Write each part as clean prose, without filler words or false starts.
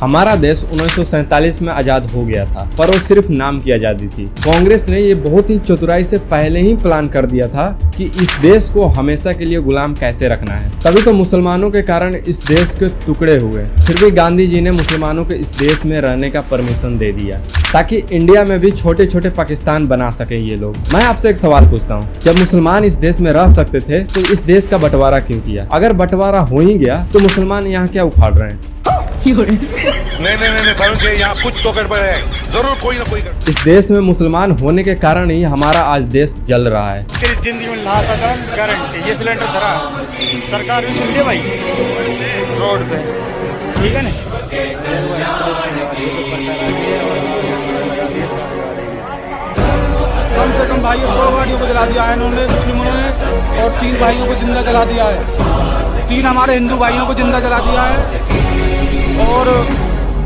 हमारा देश 1947 में आजाद हो गया था, पर वो सिर्फ नाम की आजादी थी। कांग्रेस ने ये बहुत ही चतुराई से पहले ही प्लान कर दिया था कि इस देश को हमेशा के लिए गुलाम कैसे रखना है। तभी तो मुसलमानों के कारण इस देश के टुकड़े हुए। फिर भी गांधी जी ने मुसलमानों को इस देश में रहने का परमिशन दे दिया ताकि इंडिया में भी छोटे छोटे पाकिस्तान बना सके ये लोग। मैं आपसे एक सवाल पूछता हूँ, जब मुसलमान इस देश में रह सकते थे तो इस देश का बंटवारा क्यों किया? अगर बंटवारा हो ही गया तो मुसलमान यहाँ क्या उखाड़ रहे हैं? नहीं, यहाँ कुछ तो गड़बड़ है, जरूर कोई ना कोई गड़बड़। इस देश में मुसलमान होने के कारण ही हमारा आज देश जल रहा है। जिंदगी में गारंटी ये सिलेंडर धरा सरकार भी सुन ले भाई रोड पे, ठीक है ना। कम से कम भाई 100 गाड़ियों को जला दिया है इन्होंने, मुस्लिमों ने, और 3 भाइयों को जिंदा जला दिया है। 3 हमारे हिंदू भाइयों को जिंदा जला दिया है और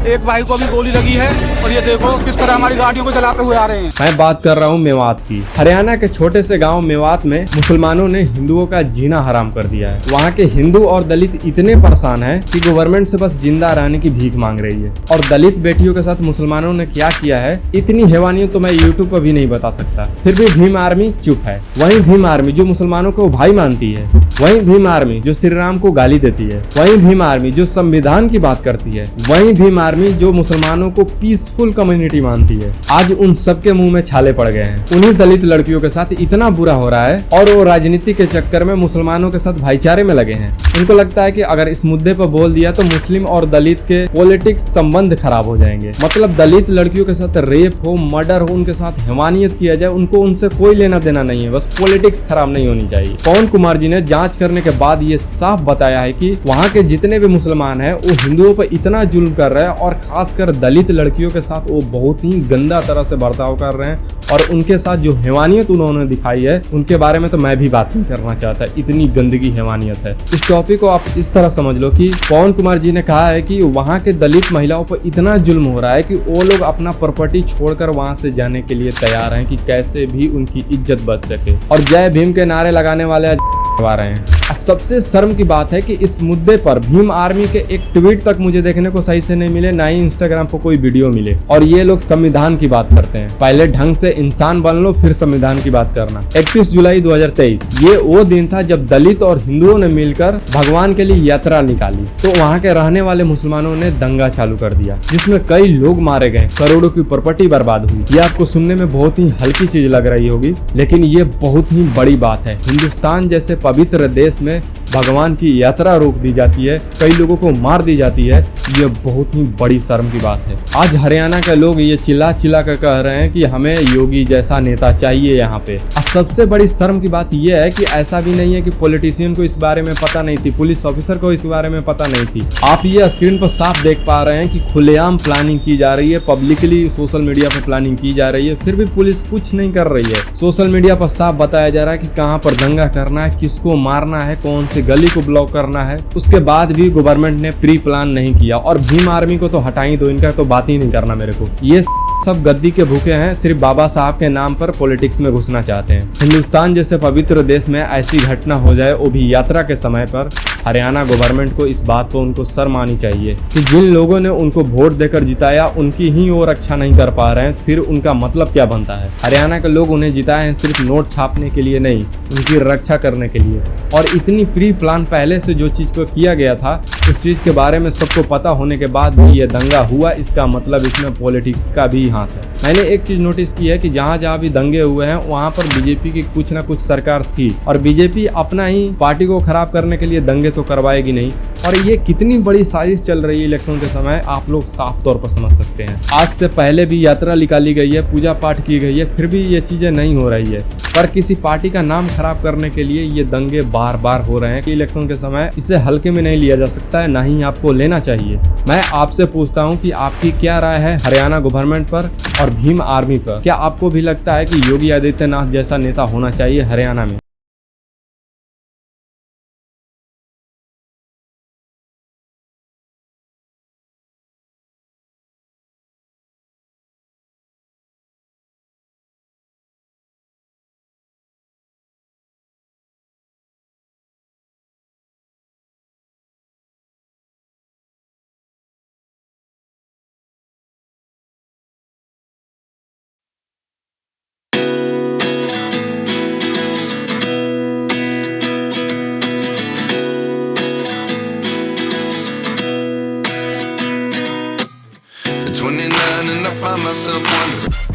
एक भाई को अभी गोली लगी है। और ये देखो किस तरह हमारी गाड़ियों को जलाते हुए आ रहे हैं। मैं बात कर रहा हूँ मेवात की। हरियाणा के छोटे से गांव मेवात में मुसलमानों ने हिंदुओं का जीना हराम कर दिया है। वहाँ के हिंदू और दलित इतने परेशान हैं कि गवर्नमेंट से बस जिंदा रहने की भीख मांग रही है। और दलित बेटियों के साथ मुसलमानों ने क्या किया है, इतनी हैवानियत तो मैं यूट्यूब पर भी नहीं बता सकता। फिर भी भीम आर्मी चुप है। वही भीम आर्मी जो मुसलमानों को भाई मानती है, वही भीम आर्मी जो श्री राम को गाली देती है, वही भीम आर्मी जो संविधान की बात करती है, वही भीम आर्मी जो मुसलमानों को पीसफुल कम्युनिटी मानती है, आज उन सबके मुंह में छाले पड़ गए हैं। उन्हीं दलित लड़कियों के साथ इतना बुरा हो रहा है और वो राजनीति के चक्कर में मुसलमानों के साथ भाईचारे में लगे हैं। उनको लगता है कि अगर इस मुद्दे पर बोल दिया तो मुस्लिम और दलित के पॉलिटिक्स संबंध खराब हो जाएंगे। मतलब दलित लड़कियों के साथ रेप हो, मर्डर हो, उनके साथ हैवानियत किया जाए, उनको उनसे कोई लेना देना नहीं है, बस पॉलिटिक्स खराब नहीं होनी चाहिए। पवन कुमार जी ने जांच करने के बाद ये साफ बताया है कि वहाँ के जितने भी मुसलमान हैं वो हिंदुओं पर इतना जुल्म कर रहे हैं और खासकर दलित लड़कियों के साथ वो बहुत ही गंदा तरह से बर्ताव कर रहे हैं। और उनके साथ जो हैवानियत उन्होंने दिखाई है उनके बारे में तो मैं भी बात नहीं करना चाहता, इतनी गंदगी हैवानियत है। इस टॉपिक को आप इस तरह समझ लो कि पवन कुमार जी ने कहा है कि वहाँ के दलित महिलाओं पर इतना जुल्म हो रहा है कि वो लोग अपना प्रॉपर्टी छोड़कर वहाँ से जाने के लिए तैयार हैं कि कैसे भी उनकी इज्जत बच सके। और जय भीम के नारे लगाने वाले आ रहे हैं। सबसे शर्म की बात है कि इस मुद्दे पर भीम आर्मी के एक ट्वीट तक मुझे देखने को सही से नहीं मिले, ना ही इंस्टाग्राम पर कोई वीडियो मिले। और ये लोग संविधान की बात करते हैं। पहले ढंग से इंसान बन लो फिर संविधान की बात करना। 31 जुलाई 2023 ये वो दिन था जब दलित और हिंदुओं ने मिलकर भगवान के लिए यात्रा निकाली तो वहाँ के रहने वाले मुसलमानों ने दंगा चालू कर दिया जिसमें कई लोग मारे गए, करोड़ों की प्रॉपर्टी बर्बाद हुई। ये आपको सुनने में बहुत ही हल्की चीज लग रही होगी, लेकिन ये बहुत ही बड़ी बात है। हिंदुस्तान जैसे पवित्र देश में भगवान की यात्रा रोक दी जाती है, कई लोगों को मार दी जाती है, ये बहुत ही बड़ी शर्म की बात है। आज हरियाणा के लोग ये चिल्ला चिल्ला कर कह रहे हैं कि हमें योगी जैसा नेता चाहिए यहाँ पे। और सबसे बड़ी शर्म की बात यह है कि ऐसा भी नहीं है कि पॉलिटिशियन को इस बारे में पता नहीं थी, पुलिस ऑफिसर को इस बारे में पता नहीं थी। आप ये स्क्रीन पर साफ देख पा रहे हैं कि खुलेआम प्लानिंग की जा रही है, पब्लिकली सोशल मीडिया पर प्लानिंग की जा रही है, फिर भी पुलिस कुछ नहीं कर रही है। सोशल मीडिया पर साफ बताया जा रहा है कि कहाँ पर दंगा करना है, किसको मारना है, कौन सी गली को ब्लॉक करना है। उसके बाद भी गवर्नमेंट ने प्री प्लान नहीं किया। और भीम आर्मी को तो हटा ही दो, इनका तो बात ही नहीं करना मेरे को। ये सब गद्दी के भूखे हैं, सिर्फ बाबा साहब के नाम पर पॉलिटिक्स में घुसना चाहते हैं। हिंदुस्तान जैसे पवित्र देश में ऐसी घटना हो जाए वो भी यात्रा के समय पर, हरियाणा गवर्नमेंट को इस बात पर उनको शर्म आनी चाहिए कि जिन लोगों ने उनको वोट देकर जिताया उनकी ही वो रक्षा नहीं कर पा रहे हैं, फिर उनका मतलब क्या बनता है? हरियाणा के लोग उन्हें जिताए हैं सिर्फ नोट छापने के लिए नहीं, उनकी रक्षा करने के लिए। और इतनी प्री प्लान पहले से जो चीज को किया गया था उस चीज के बारे में सबको पता होने के बाद भी ये दंगा हुआ, इसका मतलब इसमें पॉलिटिक्स का भी हाथ है। मैंने एक चीज नोटिस की है कि जहाँ जहाँ भी दंगे हुए हैं वहाँ पर बीजेपी की कुछ ना कुछ सरकार थी और बीजेपी अपना ही पार्टी को खराब करने के लिए दंगे तो करवाएगी नहीं। और ये कितनी बड़ी साजिश चल रही है इलेक्शन के समय, आप लोग साफ तौर पर समझ सकते हैं। आज से पहले भी यात्रा निकाली गई है, पूजा पाठ की गई है, फिर भी ये चीजें नहीं हो रही है। पर किसी पार्टी का नाम खराब करने के लिए ये दंगे बार बार हो रहे हैं कि इलेक्शन के समय इसे हल्के में नहीं लिया जा सकता है, ना ही आपको लेना चाहिए। मैं आपसे पूछता हूँ कि आपकी क्या राय है हरियाणा गवर्नमेंट पर और भीम आर्मी पर? क्या आपको भी लगता है कि योगी आदित्यनाथ जैसा नेता होना चाहिए हरियाणा में? At 29 and I find myself wondering